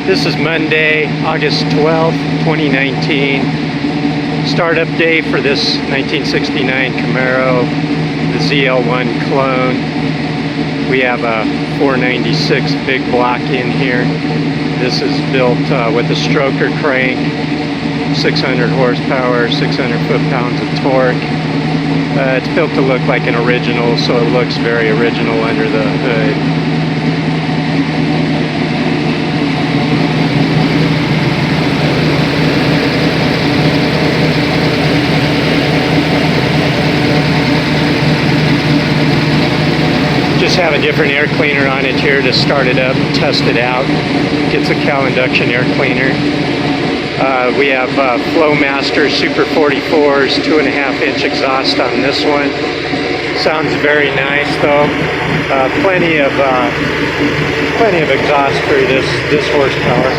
This is Monday, August 12th, 2019. Startup day for this 1969 Camaro, the ZL1 clone. We have a 496 big block in here. This is built with a stroker crank, 600 horsepower, 600 foot-pounds of torque. It's built to look like an original, so it looks very original under the hood. Just have a different air cleaner on it here to start it up and test it out. It's a cow induction air cleaner. We have Flowmaster Super 44s, 2.5-inch exhaust on this one. Sounds very nice though. Plenty of exhaust for this horsepower.